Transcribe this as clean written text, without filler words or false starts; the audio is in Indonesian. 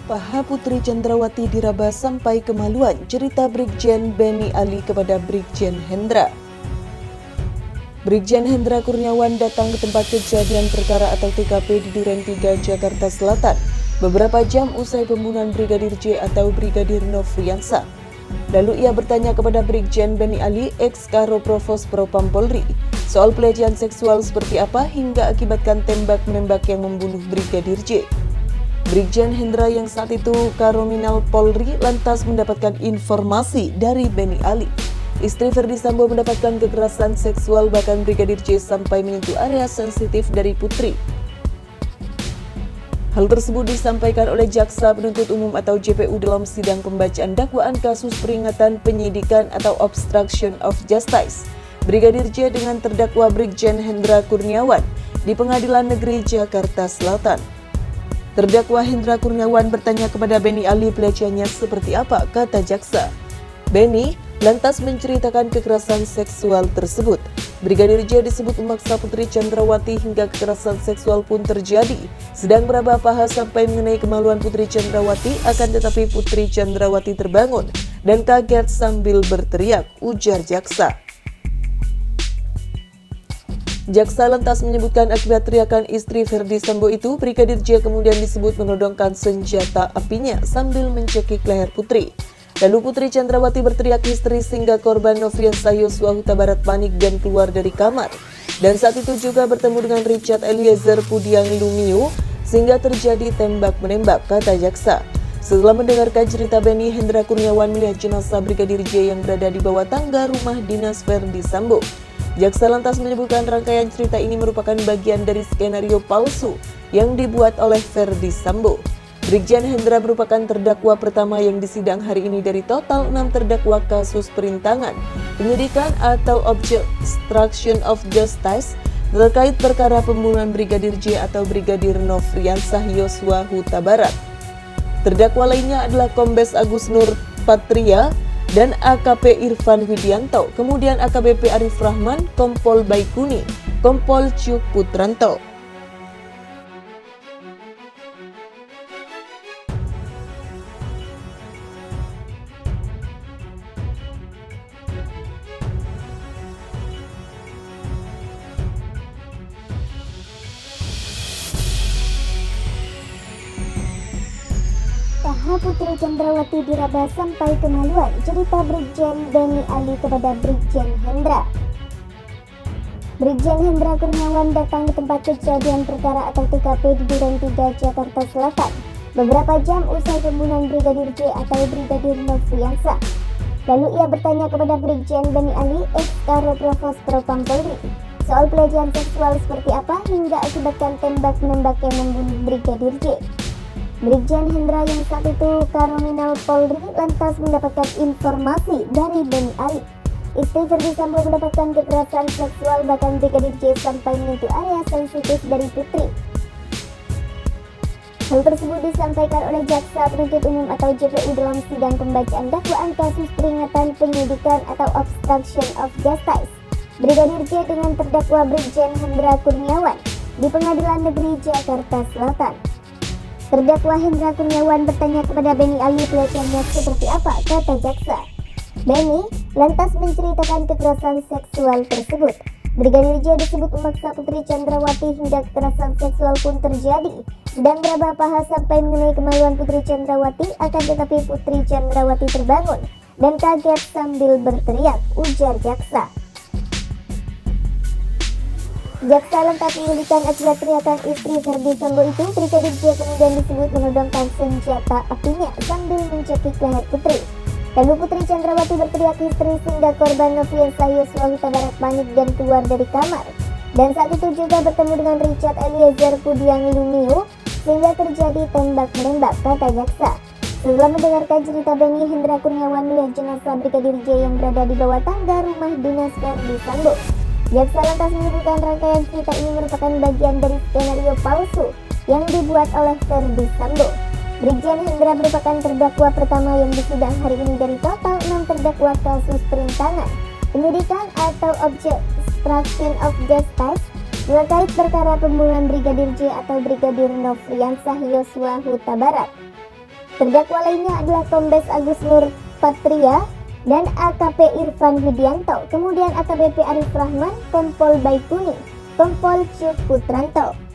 Paha Putri Chandrawati diraba sampai kemaluan, cerita Brigjen Benny Ali kepada Brigjen Hendra. Brigjen Hendra Kurniawan datang ke tempat kejadian perkara atau TKP di Duren 3, Jakarta Selatan, beberapa jam usai pembunuhan Brigadir J atau Brigadir Nofriansah. Lalu ia bertanya kepada Brigjen Benny Ali, ex-Karo Provos Propam Polri, soal pelecehan seksual seperti apa hingga akibatkan tembak-menembak yang membunuh Brigadir J. Brigjen Hendra yang saat itu Karominal Polri lantas mendapatkan informasi dari Benny Ali. Istri Ferdy Sambo mendapatkan kekerasan seksual bahkan Brigadir J sampai menyentuh area sensitif dari putri. Hal tersebut disampaikan oleh Jaksa Penuntut Umum atau JPU dalam sidang pembacaan dakwaan kasus peringatan penyidikan atau obstruction of justice Brigadir J dengan terdakwa Brigjen Hendra Kurniawan di Pengadilan Negeri Jakarta Selatan. Terdakwa Hendra Kurniawan bertanya kepada Benny Ali pelecehannya seperti apa, kata jaksa. Benny lantas menceritakan kekerasan seksual tersebut. Brigadir J disebut memaksa Putri Chandrawati hingga kekerasan seksual pun terjadi. Sedang meraba paha sampai mengenai kemaluan Putri Chandrawati, akan tetapi Putri Chandrawati terbangun dan kaget sambil berteriak, ujar jaksa. Jaksa lantas menyebutkan akibat teriakan istri Ferdy Sambo itu, Brigadir J kemudian disebut menodongkan senjata apinya sambil mencekik leher Putri. Lalu Putri Chandrawati berteriak histeris sehingga korban Nofriansah Yosua Huta Barat panik dan keluar dari kamar. Dan saat itu juga bertemu dengan Richard Eliezer Pudiang Lumiu sehingga terjadi tembak-menembak, kata jaksa. Setelah mendengarkan cerita Benny, Hendra Kurniawan melihat jenazah Brigadir J yang berada di bawah tangga rumah dinas Ferdy Sambo. Jaksa lantas menyebutkan rangkaian cerita ini merupakan bagian dari skenario palsu yang dibuat oleh Ferdy Sambo. Brigjen Hendra merupakan terdakwa pertama yang disidang hari ini dari total 6 terdakwa kasus perintangan, penyidikan atau obstruction of justice terkait perkara pembunuhan Brigadir J atau Brigadir Nofriansah Yosua Huta Barat. Terdakwa lainnya adalah Kombes Agus Nur Patria dan AKP Irfan Widianto, kemudian AKBP Arif Rahman, Kompol Baikuni, Kompol Cuk Putranto. Paha Putri Chandrawati diraba sampai kemaluan, cerita Brigjen Benny Ali kepada Brigjen Hendra. Brigjen Hendra Kurniawan datang ke tempat kejadian perkara atau TKP di Duren 3, Jakarta Selatan, beberapa jam usai pembunuhan Brigadir J atau Brigadir Nofriansah. Lalu ia bertanya kepada Brigjen Benny Ali, ex-Karo Provos Propam Polri, soal pelecehan seksual seperti apa hingga akibatkan tembak-menembak yang membunuh Brigadir J. Brigjen Hendra yang saat itu Karominal Polri lantas mendapatkan informasi dari Benny Ali. Istri Ferdy Sambo mendapatkan kekerasan seksual bahkan Brigadir J sampai menyentuh area sensitif dari putri. Hal tersebut disampaikan oleh Jaksa Penuntut Umum atau JPU dalam sidang pembacaan dakwaan kasus peringatan penyidikan atau obstruction of justice Brigadir J dengan terdakwa Brigjen Hendra Kurniawan di Pengadilan Negeri Jakarta Selatan. Terdakwa Hendra Kurniawan bertanya kepada Benny Ali pelecehannya seperti apa, kata jaksa. Benny lantas menceritakan kekerasan seksual tersebut. Brigadir J disebut memaksa Putri Chandrawati hingga kekerasan seksual pun terjadi. Sedang meraba paha sampai mengenai kemaluan Putri Chandrawati, akan tetapi Putri Chandrawati terbangun dan kaget sambil berteriak, ujar jaksa. Jaksa lantas menyebutkan akibat teriakan istri Ferdy Sambo itu, Brigadir J kemudian disebut menodongkan senjata apinya sambil mencekik leher Putri. Lalu Putri Chandrawati berteriak histeris sehingga korban Nofriansah Yosua Huta Barat panik dan keluar dari kamar. Dan saat itu juga bertemu dengan Richard Eliezer Pudiang Lumiu sehingga terjadi tembak-menembak, kata jaksa. Setelah mendengarkan cerita Benny, Hendra Kurniawan melihat jenazah Brigadir J yang berada di bawah tangga rumah dinas Ferdy Sambo. Jaksa lantas menyebutkan rangkaian cerita ini merupakan bagian dari skenario palsu yang dibuat oleh Ferdy Sambo. Brigjen Hendra merupakan terdakwa pertama yang disidang hari ini dari total 6 terdakwa kasus perintangan, penyidikan atau obstruction of justice terkait perkara pembunuhan Brigadir J atau Brigadir Nofriansah Yosua Huta Barat. Terdakwa lainnya adalah Kombes Agus Nur Patria dan AKP Irfan Widianto, kemudian AKBP Arif Rahman, Kompol Baikuni, Kompol Cuk Putranto.